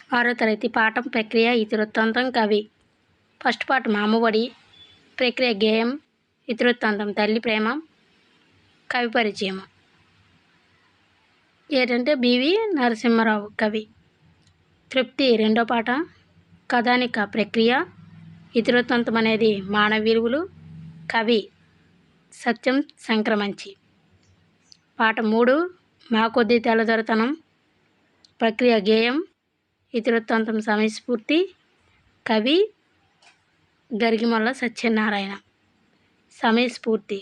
ఆరో తరగతి పాఠం ప్రక్రియ ఇతివృత్తాంతం కవి. ఫస్ట్ పాఠం అమ్మఒడి, ప్రక్రియ గేయం, ఇతివృత్తాంతం తల్లి ప్రేమ, కవి పరిచయం. ఏంటంటే బివి నరసింహారావు కవి. తృప్తి రెండో పాఠం కథానిక ప్రక్రియ, ఇతివృత్తాంతం అనేది మానవ విలువలు, కవి సత్యం సంక్రమంచి. పాఠం 3 మా కొద్ది తెల్లదొరతనం, ప్రక్రియ గేయం, ఇతివృత్తాంతం సమయస్ఫూర్తి, కవి గరిగిమల్ల సత్యనారాయణ. సమయస్ఫూర్తి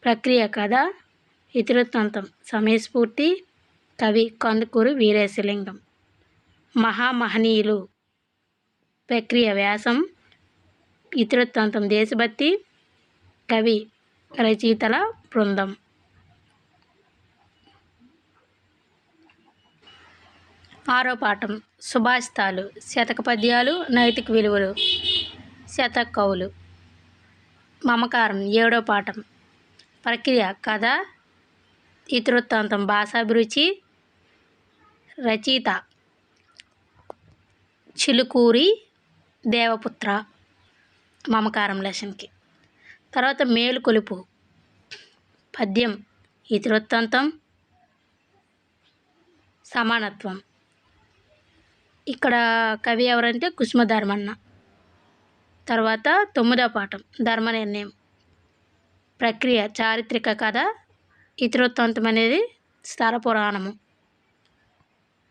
ప్రక్రియ కథ, ఇతివృత్తాంతం సమయస్ఫూర్తి, కవి కందుకూరి వీరేశలింగం. మహామహనీయులు ప్రక్రియ వ్యాసం, ఇతివృత్తాంతం దేశభక్తి, కవి రచయితల బృందం. ఆరో పాఠం సుభాషితాలు, శతక పద్యాలు, నైతిక విలువలు, శతక కవులు. మమకారం ఏడో పాఠం ప్రక్రియ కథ, ఇతివృత్తాంతం భాషాభిరుచి, రచయిత చిలుకూరి దేవపుత్ర. మమకారం లెసన్కి. తర్వాత మేలుకొలుపు పద్యం, ఇతివృత్తాంతం సమానత్వం. ఇక్కడ కవి ఎవరంటే కుసుమధర్మన్న. తర్వాత 9వ పాఠం ధర్మ నిర్ణయం ప్రక్రియ చారిత్రక కథ, ఇతివృత్తాంతం అనేది స్థల పురాణము.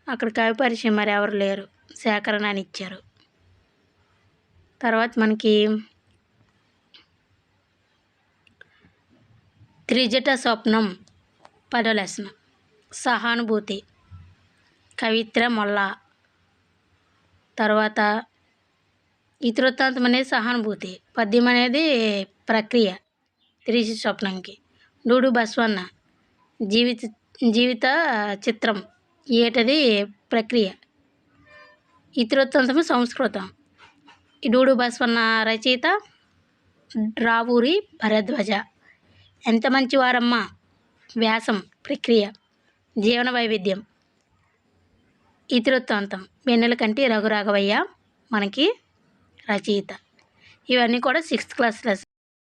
అక్కడ కవి పరిచయం మరి ఎవరు లేరు, సేకరణ అని ఇచ్చారు. తర్వాత మనకి త్రిజట స్వప్నం 10వ లెసన్ సహానుభూతి, కవిత్ర మొల్ల. తర్వాత ఇతివృత్తాంతం అనేది సహానుభూతి, పద్యం అనేది ప్రక్రియ త్రిజట స్వప్నంకి. డూడు బసవన్న జీవిత చిత్రం ఏటది ప్రక్రియ, ఇతివృత్తాంతం సంస్కృతం. ఈ డూడు బసవన్న రచయిత రావూరి భరద్వాజ. ఎంత మంచివారమ్మ వ్యాసం ప్రక్రియ, జీవన వైవిధ్యం, ఇతివృత్తాంతం వెన్నెలకంటి రఘురాఘవయ్య మనకి రచయిత. ఇవన్నీ కూడా 6th క్లాస్ లెసన్.